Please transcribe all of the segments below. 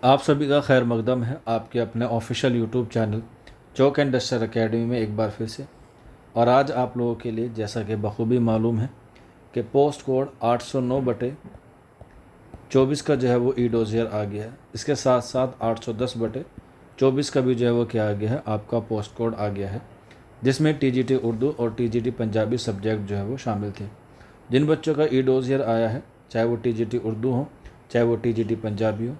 आप सभी का खैर मकदम है आपके अपने official YouTube channel chalk and duster academy में एक बार फिर से। और आज आप लोगों के लिए जैसा कि बखूबी मालूम है कि पोस्ट कोड 809/24 का जो है वो ई डोजियर आ गया है। इसके साथ साथ 810/24 का भी जो है वो क्या आ गया है, आपका पोस्ट कोड आ गया है, जिसमें टीजीटी उर्दू और टीजीटी पंजाबी सब्जेक्ट जो है वो शामिल थे। जिन बच्चों का ई डोजियर आया है, चाहे वो टीजीटी उर्दू हो चाहे वो टीजीटी पंजाबी हो,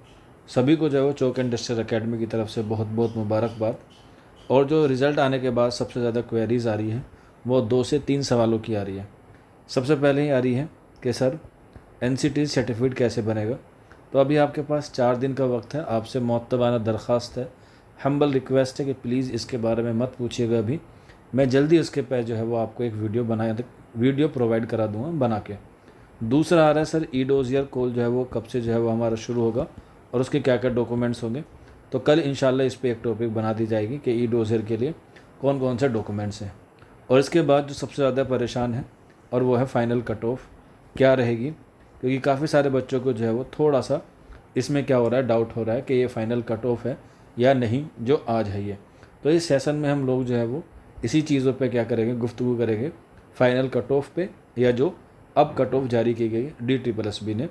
सभी को जो है वो चौक एंड डस्टर एकेडमी की तरफ से बहुत बहुत मुबारकबाद। और जो रिज़ल्ट आने के बाद सबसे ज़्यादा क्वेरीज़ आ रही है वो 2 से 3 सवालों की आ रही है। सबसे पहले ही आ रही है कि सर एनसीटी सर्टिफिकेट कैसे बनेगा। तो अभी आपके पास 4 दिन का वक्त है। आपसे मुअत्तबाना दरख्वास्त है, हम्बल रिक्वेस्ट है कि प्लीज़ इसके बारे में मत पूछिएगा अभी। मैं जल्दी उसके पे जो है वो आपको एक वीडियो प्रोवाइड करा दूँगा बना के। दूसरा आ रहा है सर ई डोजियर कॉल जो है वो कब से जो है वो हमारा शुरू होगा और उसके क्या क्या डॉक्यूमेंट्स होंगे। तो कल इंशाल्लाह इस पे एक टॉपिक बना दी जाएगी कि ई डोजियर के लिए कौन कौन से डॉक्यूमेंट्स हैं। और इसके बाद जो सबसे ज़्यादा परेशान है और वो है फ़ाइनल कट ऑफ क्या रहेगी, क्योंकि काफ़ी सारे बच्चों को जो है वो थोड़ा सा इसमें क्या हो रहा है, डाउट हो रहा है कि ये फ़ाइनल कट ऑफ है या नहीं जो आज है ये। तो इस सेशन में हम लोग जो है वो इसी चीज़ों पे क्या करेंगे, गुफ्तगू करेंगे, फ़ाइनल कट ऑफ पे या जो अब कट ऑफ जारी की गई DSSB ने।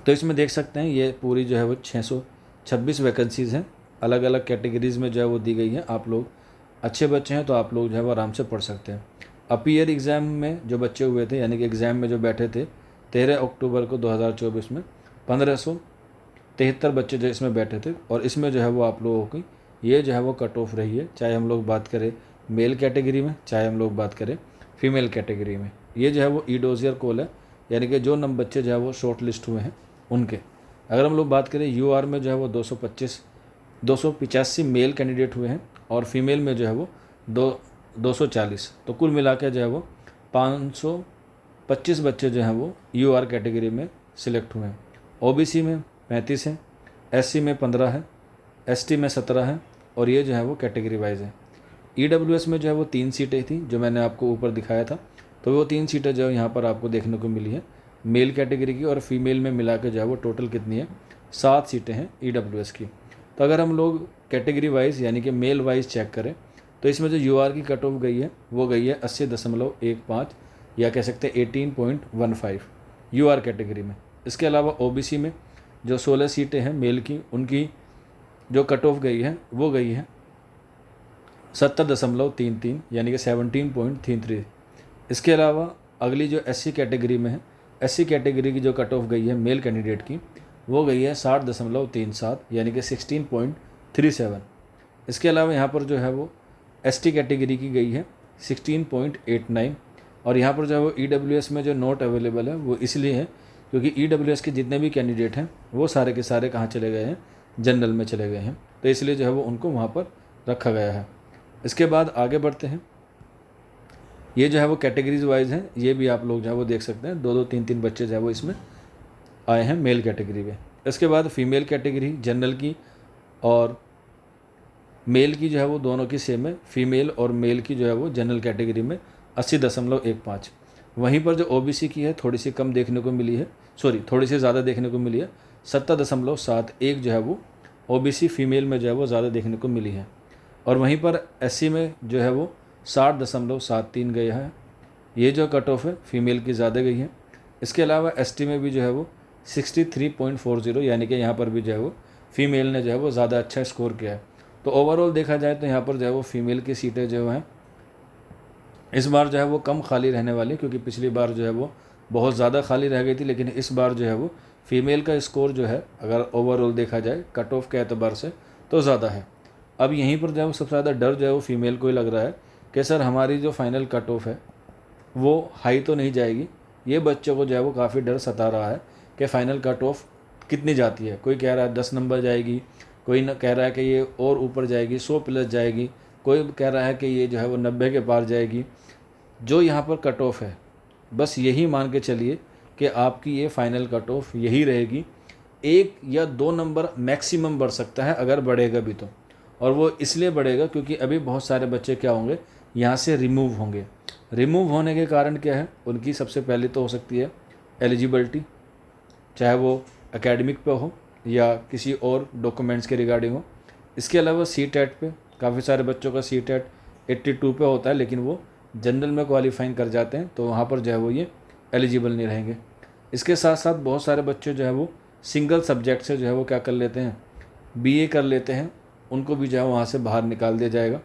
तो इसमें देख सकते हैं ये पूरी जो है वो 626 वैकेंसीज़ हैं, अलग अलग कैटेगरीज़ में जो है वो दी गई हैं। आप लोग अच्छे बच्चे हैं तो आप लोग जो है वो आराम से पढ़ सकते हैं। अपीयर एग्ज़ाम में जो बच्चे हुए थे, यानी कि एग्ज़ाम में जो बैठे थे 13 अक्टूबर को 2024 में 1573 बच्चे जो इसमें बैठे थे। और इसमें जो है वो आप लोगों की ये जो है वो कट ऑफ रही है, चाहे हम लोग बात करें मेल कैटेगरी में चाहे हम लोग बात करें फीमेल कैटेगरी में। ये जो है वो ई डोजियर कॉल है, यानी कि जो बच्चे जो है वो शॉर्ट लिस्ट हुए हैं उनके। अगर हम लोग बात करें यूआर में जो है वो 285 मेल कैंडिडेट हुए हैं और फीमेल में जो है वो 240। तो कुल मिला के जो है वो 525 बच्चे जो हैं वो यूआर कैटेगरी में सिलेक्ट हुए हैं। ओबीसी में 35 हैं, एससी में 15 है, एसटी में 17 है और ये जो है वो कैटेगरी वाइज है। ईडब्ल्यूएस में जो है वो 3 सीटें थी जो मैंने आपको ऊपर दिखाया था। तो वो 3 सीटें जो है यहाँ पर आपको देखने को मिली है मेल कैटेगरी की, और फीमेल में मिला के जो है वो टोटल कितनी है, 7 सीटें हैं ईडब्ल्यूएस की। तो अगर हम लोग कैटेगरी वाइज यानी कि मेल वाइज चेक करें तो इसमें जो यूआर की कट ऑफ गई है वो गई है 80.15 या कह सकते हैं 18.15 यूआर कैटेगरी में। इसके अलावा ओबीसी में जो 16 सीटें हैं मेल की, उनकी जो कट ऑफ गई है वो गई है 70.33 यानी कि 17.33। इसके अलावा अगली जो एससी कैटेगरी में है, एससी कैटेगरी की जो कट ऑफ गई है मेल कैंडिडेट की वो गई है 60.37 यानी कि 16.37। इसके अलावा यहाँ पर जो है वो एसटी कैटेगरी की गई है 16.89। और यहाँ पर जो है वो ईडब्ल्यूएस में जो नॉट अवेलेबल है वो इसलिए है क्योंकि ईडब्ल्यूएस के जितने भी कैंडिडेट हैं वो सारे के सारे कहाँ चले गए हैं, जनरल में चले गए हैं। तो इसलिए जो है वो उनको वहाँ पर रखा गया है। इसके बाद आगे बढ़ते हैं। ये जो है वो कैटेगरीज वाइज हैं, ये भी आप लोग जो है वो देख सकते हैं, 2-2 3-3 बच्चे जो है वो इसमें आए हैं मेल कैटेगरी में। इसके बाद फीमेल कैटेगरी जनरल की और मेल की जो है वो दोनों की सेम है, फीमेल और मेल की जो है वो जनरल कैटेगरी में 80.15। वहीं पर जो ओबीसी की है थोड़ी सी कम देखने को मिली है, थोड़ी सी ज़्यादा देखने को मिली है, 70.71 जो है वो ओबीसी फीमेल में जो है वो ज़्यादा देखने को मिली है। और वहीं पर एससी में जो है वो 60.73 गया है, ये जो कट ऑफ है फीमेल की ज़्यादा गई है। इसके अलावा एसटी में भी जो है वो 63.40 यानी कि यहाँ पर भी जो है वो फीमेल ने जो है वो ज़्यादा अच्छा स्कोर किया है। तो ओवरऑल देखा जाए तो यहाँ पर जो है वो फीमेल की सीटें जो हैं इस बार जो है वो कम खाली रहने वाली, क्योंकि पिछली बार जो है वो बहुत ज़्यादा खाली रह गई थी, लेकिन इस बार जो है वो फीमेल का स्कोर जो है अगर ओवरऑल देखा जाए कट ऑफ के एतबार से तो ज़्यादा है। अब यहीं पर जो है वो सबसे ज़्यादा डर जो है वो फीमेल को ही लग रहा है कि सर हमारी जो फाइनल कट ऑफ है वो हाई तो नहीं जाएगी। ये बच्चों को जो है वो काफ़ी डर सता रहा है कि फ़ाइनल कट ऑफ कितनी जाती है। कोई कह रहा है 10 नंबर जाएगी, कोई न कह रहा है कि ये और ऊपर जाएगी, 100+ जाएगी, कोई कह रहा है कि ये जो है वो 90 के पार जाएगी। जो यहाँ पर कट ऑफ है बस यही मान के चलिए कि आपकी ये फ़ाइनल कट ऑफ यही रहेगी। 1 या 2 नंबर मैक्सिमम बढ़ सकता है अगर बढ़ेगा भी तो, और वो इसलिए बढ़ेगा क्योंकि अभी बहुत सारे बच्चे क्या होंगे, यहाँ से रिमूव होंगे। रिमूव होने के कारण क्या है, उनकी सबसे पहले तो हो सकती है एलिजिबिलिटी, चाहे वो एकेडमिक पे हो या किसी और डॉक्यूमेंट्स के रिगार्डिंग हो। इसके अलावा CTET पे काफ़ी सारे बच्चों का CTET 82 पे होता है, लेकिन वो जनरल में क्वालिफाइंग कर जाते हैं, तो वहाँ पर जो है वो ये एलिजिबल नहीं रहेंगे। इसके साथ साथ बहुत सारे बच्चे जो है वो सिंगल सब्जेक्ट से जो है वो क्या कर लेते हैं, BA कर लेते हैं, उनको भी जो है वहाँ से बाहर निकाल दिया जाएगा।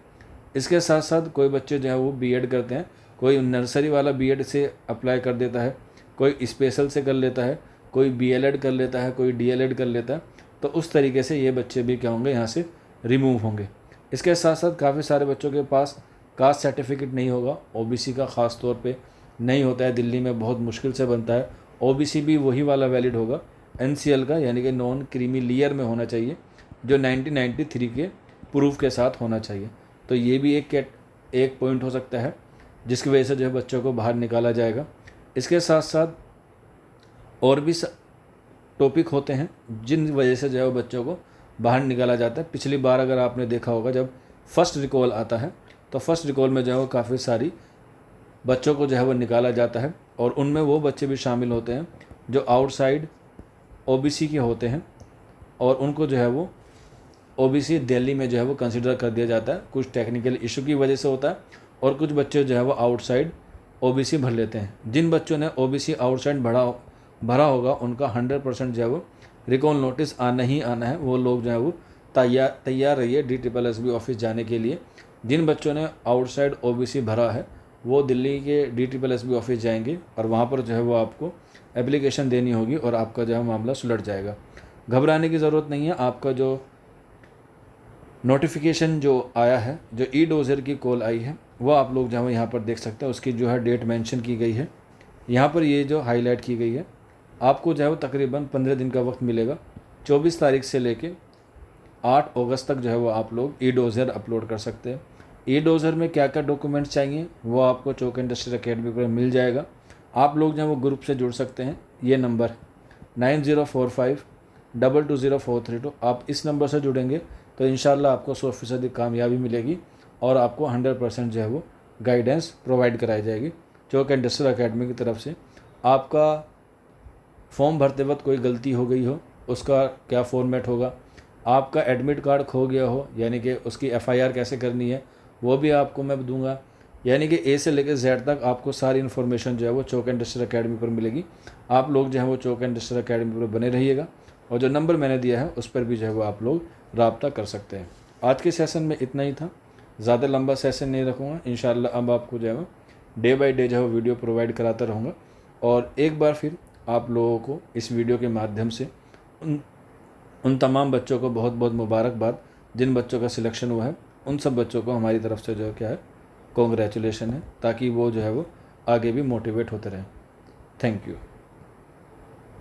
इसके साथ साथ कोई बच्चे जो है वो B.Ed करते हैं, कोई नर्सरी वाला B.Ed से अप्लाई कर देता है, कोई स्पेशल से कर लेता है, कोई BLED कर लेता है, कोई DLED कर लेता है। तो उस तरीके से ये बच्चे भी क्या होंगे, यहाँ से रिमूव होंगे। इसके साथ साथ काफ़ी सारे बच्चों के पास कास्ट सर्टिफिकेट नहीं होगा, OBC का ख़ास तौर पे नहीं होता है, दिल्ली में बहुत मुश्किल से बनता है। OBC भी वही वाला वैलिड होगा NCL का, यानी कि नॉन क्रीमी लेयर में होना चाहिए, जो 1993 के प्रूफ के साथ होना चाहिए। तो ये भी एक पॉइंट हो सकता है जिसकी वजह से जो है बच्चों को बाहर निकाला जाएगा। इसके साथ साथ और भी टॉपिक होते हैं जिन वजह से जो है वो बच्चों को बाहर निकाला जाता है। पिछली बार अगर आपने देखा होगा, जब फर्स्ट रिकॉल आता है तो फर्स्ट रिकॉल में जो है वो काफ़ी सारी बच्चों को जो है वो निकाला जाता है, और उनमें वो बच्चे भी शामिल होते हैं जो आउटसाइड OBC के होते हैं, और उनको जो है वो OBC दिल्ली में जो है वो कंसिडर कर दिया जाता है। कुछ टेक्निकल इशू की वजह से होता है, और कुछ बच्चे जो है वो आउटसाइड OBC भर लेते हैं। जिन बच्चों ने OBC आउटसाइड भरा होगा उनका 100% जो है वो रिकॉल नोटिस आना ही आना है। वो लोग जो है वो तैयार रहिए DSSB ऑफिस जाने के लिए। जिन बच्चों ने आउटसाइड OBC भरा है वो दिल्ली के DSSB ऑफिस जाएंगे, और वहाँ पर जो है वो आपको एप्लीकेशन देनी होगी, और आपका जो है मामला सुलझ जाएगा। घबराने की ज़रूरत नहीं है। आपका जो नोटिफिकेशन जो आया है, जो E-डोजर की कॉल आई है, वो आप लोग जो है यहाँ पर देख सकते हैं। उसकी जो है डेट मेंशन की गई है, यहाँ पर ये जो हाईलाइट की गई है। आपको जो है वो तकरीबन 15 दिन का वक्त मिलेगा। 24 तारीख से लेके 8 अगस्त तक जो है वो आप लोग E-डोजर अपलोड कर सकते हैं। E-डोजर में क्या क्या डॉक्यूमेंट्स चाहिए वो आपको चौक इंडस्ट्रियल अकेडमी पर मिल जाएगा। आप लोग जो है वो ग्रुप से जुड़ सकते हैं। ये नंबर 9045220432, आप इस नंबर से जुड़ेंगे तो इंशाल्लाह आपको 100% कामयाबी मिलेगी, और आपको 100% जो है वो गाइडेंस प्रोवाइड कराई जाएगी चौक इंडस्ट्रियल अकेडमी की तरफ से। आपका फॉर्म भरते वक्त कोई गलती हो गई हो, उसका क्या फॉर्मेट होगा, आपका एडमिट कार्ड खो गया हो, यानी कि उसकी FIR कैसे करनी है, वो भी आपको मैं दूंगा। यानी कि A से लेकर Z तक आपको सारी इन्फॉर्मेशन जो है वो चौक इंडस्ट्रियल अकेडमी पर मिलेगी। आप लोग जो है वो चौक इंडस्ट्रियल अकेडमी पर बने रहिएगा, और जो नंबर मैंने दिया है उस पर भी जो है वो आप लोग रब्ता कर सकते हैं। आज के सेशन में इतना ही था, ज़्यादा लंबा सेशन नहीं रखूँगा। इंशाल्लाह अब आपको जो है वो डे बाय डे जो है वीडियो प्रोवाइड कराता रहूँगा। और एक बार फिर आप लोगों को इस वीडियो के माध्यम से उन तमाम बच्चों को बहुत बहुत मुबारकबाद जिन बच्चों का सिलेक्शन हुआ है। उन सब बच्चों को हमारी तरफ से जो क्या है कॉन्ग्रेचुलेशन है, ताकि वो जो है वो आगे भी मोटिवेट होते रहें। Thank you.